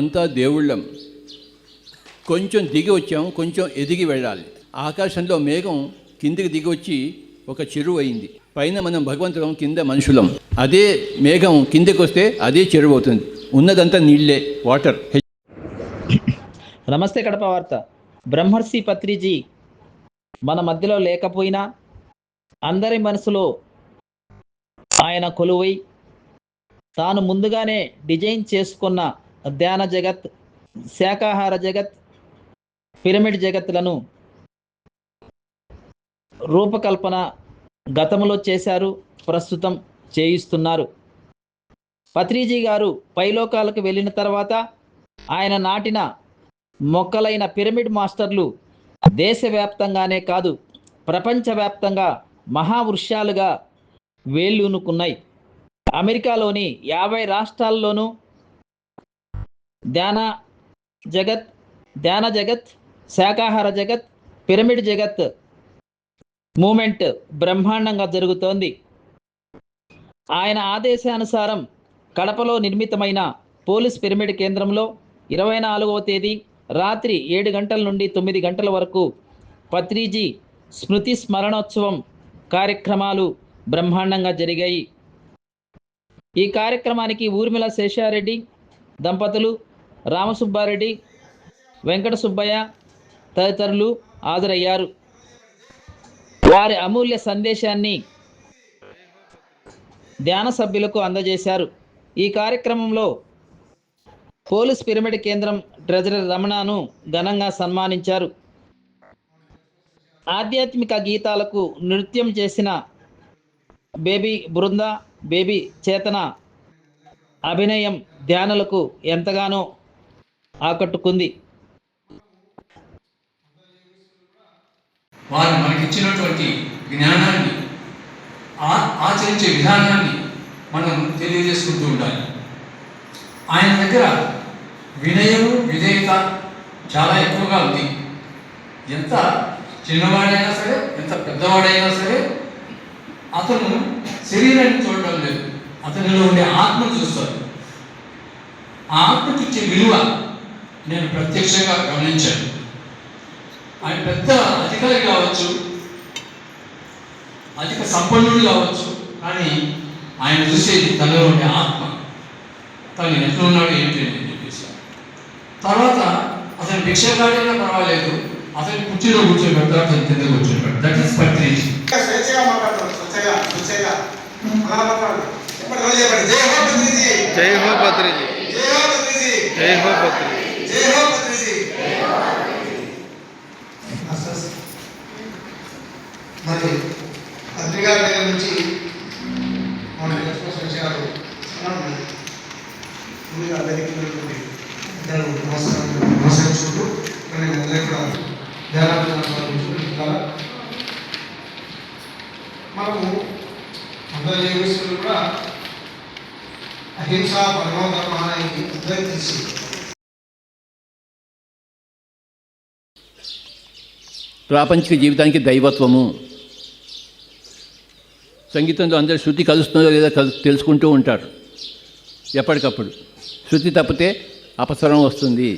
మనమంతా దేవుళ్ళం. కొంచెం దిగి వచ్చాం, కొంచెం ఎదిగి వెళ్ళాలి. ఆకాశంలో మేఘం కిందికి దిగి వచ్చి ఒక చెరువు అయింది. పైన మనం భగవంతులం, కింద మనుషులం. అదే మేఘం కిందికి వస్తే అదే చెరువు అవుతుంది. ఉన్నదంతా నీళ్ళే, వాటర్. నమస్తే కడప వార్త. బ్రహ్మర్షి పత్రిజీ మన మధ్యలో లేకపోయినా అందరి మనసులో ఆయన కొలువై తాను ముందుగానే డిజైన్ చేసుకున్న ధ్యాన జగత్, శాకాహార జగత్, పిరమిడ్ జగత్తులను రూపకల్పన గతంలో చేశారు, ప్రస్తుతం చేయిస్తున్నారు. పత్రిజీ గారు పైలోకాలకు వెళ్ళిన తర్వాత ఆయన నాటిన మొక్కలైన పిరమిడ్ మాస్టర్లు దేశవ్యాప్తంగానే కాదు, ప్రపంచవ్యాప్తంగా మహావృక్షాలుగా వేళ్ళూనుకున్నాయి. అమెరికాలోని 50 రాష్ట్రాల్లోనూ ధ్యాన జగత్, శాకాహార జగత్, పిరమిడ్ జగత్ మూమెంట్ బ్రహ్మాండంగా జరుగుతోంది. ఆయన ఆదేశానుసారం కడపలో నిర్మితమైన పోలీస్ పిరమిడ్ కేంద్రంలో 24వ తేదీ రాత్రి 7 గంటల నుండి 9 గంటల వరకు పత్రిజీ స్మృతి స్మరణోత్సవం కార్యక్రమాలు బ్రహ్మాండంగా జరిగాయి. ఈ కార్యక్రమానికి ఊర్మిళ శేషారెడ్డి దంపతులు, రామసుబ్బారెడ్డి, వెంకట సుబ్బయ్య తదితరులు హాజరయ్యారు. వారి అమూల్య సందేశాన్ని ధ్యాన సభ్యులకు అందజేశారు. ఈ కార్యక్రమంలో పోలీస్ పిరమిడ్ కేంద్రం ట్రెజరర్ రమణను ఘనంగా సన్మానించారు. ఆధ్యాత్మిక గీతాలకు నృత్యం చేసిన బేబీ బృంద, బేబీ చేతన అభినయం ధ్యానులకు ఎంతగానో ఆకట్టుకుంది. వారు మనకిచ్చినటువంటి జ్ఞానాన్ని, ఆచరించే విధానాన్ని మనం తెలియజేసుకుంటూ ఉండాలి. ఆయన దగ్గర వినయము, విధేయత చాలా ఎక్కువగా ఉంది. ఎంత చిన్నవాడైనా సరే, ఎంత పెద్దవాడైనా సరే, అతను శరీరాన్ని చూడటం లేదు, అతనిలో ఉండే ఆత్మను చూస్తాడు. ఆ ఆత్మకి ఇచ్చే విలువ నేను ప్రత్యక్షంగా గమనించాను. ఆయన పెద్ద అధికారి కావచ్చు, అధిక సంపన్నుడు కావచ్చు, కానీ ఆయన చూసేది తనలో ఉండే ఆత్మ, తను ఎట్లా ఉన్నాడు ఏంటి అని చెప్పేసి. తర్వాత అతను భిక్షగాడైనా పర్వాలేదు, అతని కుర్చీలో కూర్చోబెడతాడు, అతను కింద కూర్చోబెడతాడు. That is Patriji. స్వేచ్ఛగా మాట్లాడతాడు, స్వేచ్ఛగా అలా మాట్లాడు. జై హో పత్రిజీ, జై హో పత్రిజీ, జై హో పత్రిజీ, జై హో పత్రిజీ, జై హో పత్రిజీ. మరి పత్రికా దగ్గర నుంచి మన రెస్పాన్స్ గారు ముందుగా అందరికీ నమస్కరించుకుంటూ నేను అందరికీ కూడా ధ్యానాలు మనము అందరూ యోగేశ్వరులు కూడా అహింస పరమధర్మ అనేది అందరికీ తెలిసి ప్రాపంచిక జీవితానికి దైవత్వము. సంగీతంలో అందరూ శృతి కలుస్తుందో లేదో తెలుసుకుంటూ ఉంటారు ఎప్పటికప్పుడు. శృతి తప్పితే అపస్వరం వస్తుంది.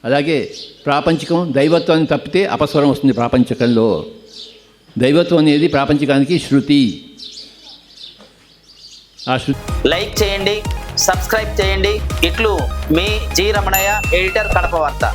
అలాగే ప్రాపంచికం దైవత్వాన్ని తప్పితే అపస్వరం వస్తుంది. ప్రాపంచికంలో దైవత్వం అనేది ప్రాపంచికానికి శృతి. ఆ శృతి లైక్ చేయండి, సబ్స్క్రైబ్ చేయండి. ఇట్లు మీ జి రమణయ్య, ఎడిటర్, కడప వార్త.